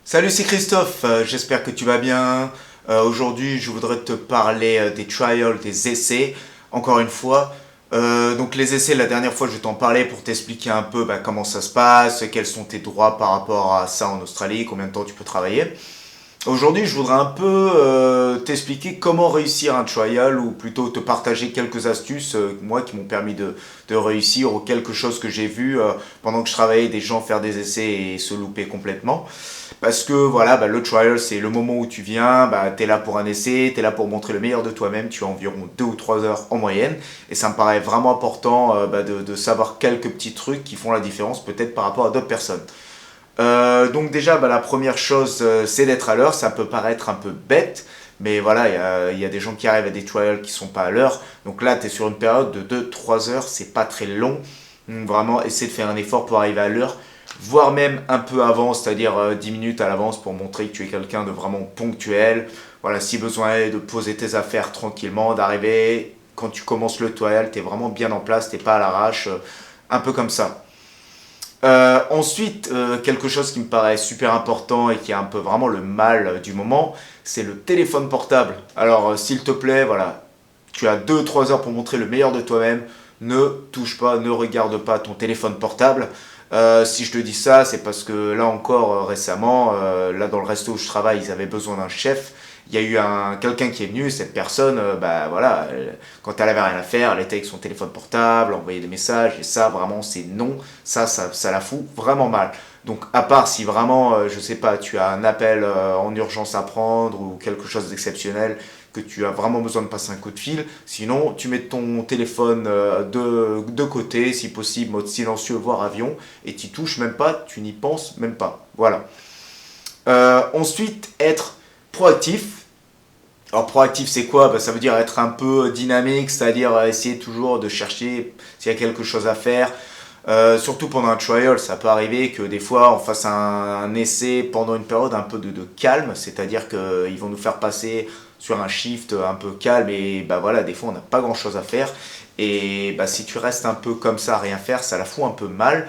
Salut, c'est Christophe, j'espère que tu vas bien. Aujourd'hui, je voudrais te parler des trials, des essais, encore une fois. Donc les essais, la dernière fois, je t'en parlais pour t'expliquer un peu comment ça se passe, quels sont tes droits par rapport à ça en Australie, combien de temps tu peux travailler. Aujourd'hui, je voudrais un peu t'expliquer comment réussir un trial ou plutôt te partager quelques astuces, moi, qui m'ont permis de réussir ou quelque chose que j'ai vu pendant que je travaillais des gens faire des essais et se louper complètement. Parce que voilà, le trial, c'est le moment où tu viens, tu es là pour un essai, tu es là pour montrer le meilleur de toi-même, tu as environ 2 ou 3 heures en moyenne, et ça me paraît vraiment important de savoir quelques petits trucs qui font la différence peut-être par rapport à d'autres personnes. Donc déjà, la première chose, c'est d'être à l'heure. Ça peut paraître un peu bête, mais voilà, il y a des gens qui arrivent à des trials qui sont pas à l'heure. Donc là, tu es sur une période de 2 3 heures, c'est pas très long. Donc vraiment, essaie de faire un effort pour arriver à l'heure, voire même un peu avant, c'est-à-dire 10 minutes à l'avance pour montrer que tu es quelqu'un de vraiment ponctuel. Voilà, si besoin est de poser tes affaires tranquillement, d'arriver, quand tu commences le trial, tu es vraiment bien en place, t'es pas à l'arrache, un peu comme ça. Ensuite, quelque chose qui me paraît super important et qui est un peu vraiment le mal du moment, c'est le téléphone portable. Alors, s'il te plaît, voilà, tu as 2 3 heures pour montrer le meilleur de toi-même. Ne touche pas, ne regarde pas ton téléphone portable. Si je te dis ça, c'est parce que là encore, récemment, là dans le resto où je travaille, ils avaient besoin d'un chef. Il y a eu quelqu'un qui est venu, cette personne, voilà, quand elle avait rien à faire, elle était avec son téléphone portable, envoyait des messages, et ça, vraiment, c'est non, ça la fout vraiment mal. Donc, à part si vraiment, je sais pas, tu as un appel en urgence à prendre ou quelque chose d'exceptionnel, que tu as vraiment besoin de passer un coup de fil, sinon, tu mets ton téléphone de côté, si possible, mode silencieux, voire avion, et tu touches même pas, tu n'y penses même pas. Voilà. Ensuite, être proactif. Alors proactif c'est quoi? Ça veut dire être un peu dynamique, c'est-à-dire essayer toujours de chercher s'il y a quelque chose à faire. Surtout pendant un trial, ça peut arriver que des fois on fasse un essai pendant une période un peu de calme, c'est-à-dire qu'ils vont nous faire passer sur un shift un peu calme et voilà, des fois on n'a pas grand-chose à faire. Et si tu restes un peu comme ça, à rien faire, ça la fout un peu mal.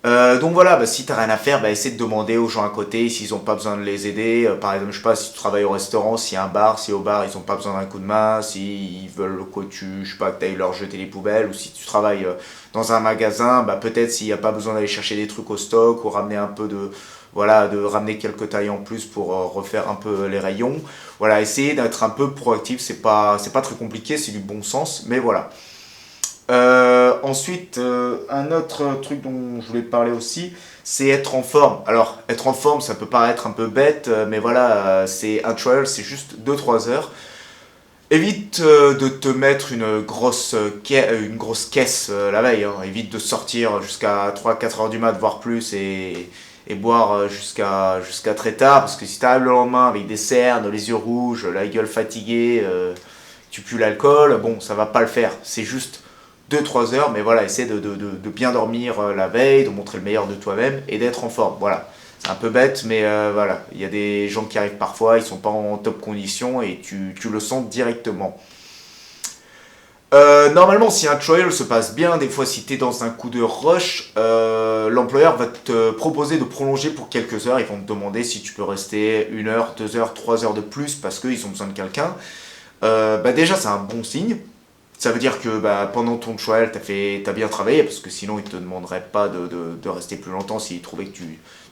Donc voilà, si t'as rien à faire, essaie de demander aux gens à côté s'ils ont pas besoin de les aider. Par exemple, je sais pas, si tu travailles au restaurant, s'il y a un bar, si au bar ils ont pas besoin d'un coup de main, s'ils veulent que je sais pas, que t'ailles leur jeter les poubelles, ou si tu travailles dans un magasin, peut-être s'il n'y a pas besoin d'aller chercher des trucs au stock ou ramener un peu voilà, de ramener quelques tailles en plus pour refaire un peu les rayons. Voilà, essayer d'être un peu proactif, c'est pas très compliqué, c'est du bon sens, mais voilà. Ensuite, un autre truc dont je voulais te parler aussi, c'est être en forme. Alors, être en forme, ça peut paraître un peu bête, mais voilà, c'est un trial, c'est juste 2 3 heures. Évite de te mettre une grosse caisse la veille, hein. Évite de sortir jusqu'à 3 4 heures du mat, voire plus, et boire jusqu'à très tard, parce que si tu arrives le lendemain avec des cernes, les yeux rouges, la gueule fatiguée, tu pues l'alcool, bon, ça va pas le faire. C'est juste 2 3 heures, mais voilà, essaie de bien dormir la veille, de montrer le meilleur de toi-même et d'être en forme. Voilà. C'est un peu bête, mais voilà. Il y a des gens qui arrivent parfois, ils sont pas en top condition et tu le sens directement. Normalement, si un trial se passe bien, des fois, si tu es dans un coup de rush, l'employeur va te proposer de prolonger pour quelques heures. Ils vont te demander si tu peux rester 1 heure, 2 heures, 3 heures de plus parce qu'ils ont besoin de quelqu'un. Déjà, c'est un bon signe. Ça veut dire que pendant ton trial, t'as bien travaillé, parce que sinon, ils te demanderaient pas de rester plus longtemps s'ils trouvaient que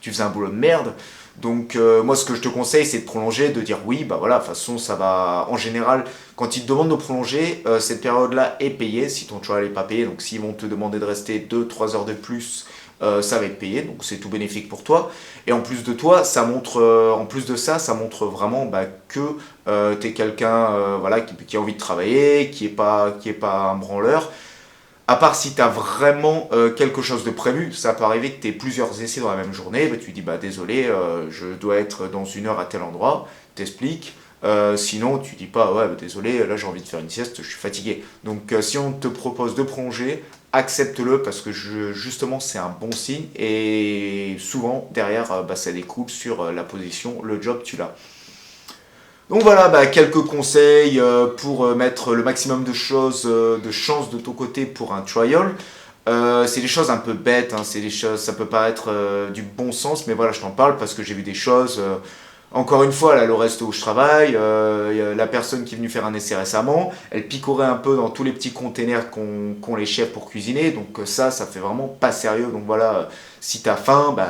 tu faisais un boulot de merde. Donc, moi, ce que je te conseille, c'est de prolonger, de dire oui, voilà, de toute façon, ça va. En général, quand ils te demandent de prolonger, cette période-là est payée si ton trial n'est pas payé. Donc, s'ils vont te demander de rester 2 3 heures de plus, ça va être payé, donc c'est tout bénéfique pour toi. Et en plus de toi, en plus de ça, ça montre vraiment que tu es quelqu'un voilà, qui a envie de travailler, qui est pas un branleur. À part si tu as vraiment quelque chose de prévu, ça peut arriver que tu aies plusieurs essais dans la même journée, tu dis désolé, je dois être dans 1 heure à tel endroit, t'expliques. Sinon, tu dis pas ouais, désolé, là j'ai envie de faire une sieste, je suis fatigué. Donc, si on te propose de prolonger, accepte-le parce que justement c'est un bon signe et souvent derrière ça découle sur la position, le job tu l'as. Donc voilà, quelques conseils pour mettre le maximum de chances de ton côté pour un trial. C'est des choses un peu bêtes, hein, c'est des choses, ça peut paraître du bon sens, mais voilà, je t'en parle parce que j'ai vu des choses. Encore une fois, là, le resto où je travaille, y a la personne qui est venue faire un essai récemment, elle picorait un peu dans tous les petits containers qu'ont les chefs pour cuisiner, donc ça fait vraiment pas sérieux. Donc voilà, si t'as faim, bah,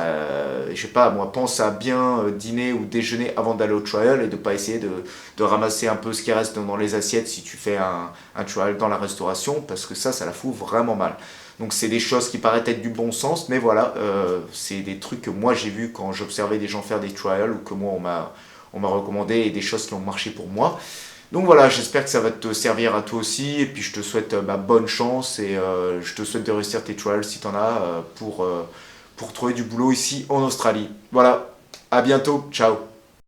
je sais pas, moi, pense à bien dîner ou déjeuner avant d'aller au trial et de pas essayer de ramasser un peu ce qui reste dans les assiettes si tu fais un trial dans la restauration, parce que ça la fout vraiment mal. Donc c'est des choses qui paraissent être du bon sens, mais voilà, c'est des trucs que moi j'ai vu quand j'observais des gens faire des trials ou que moi on m'a recommandé et des choses qui ont marché pour moi. Donc voilà, j'espère que ça va te servir à toi aussi et puis je te souhaite bonne chance et je te souhaite de réussir tes trials si tu en as pour trouver du boulot ici en Australie. Voilà, à bientôt, ciao.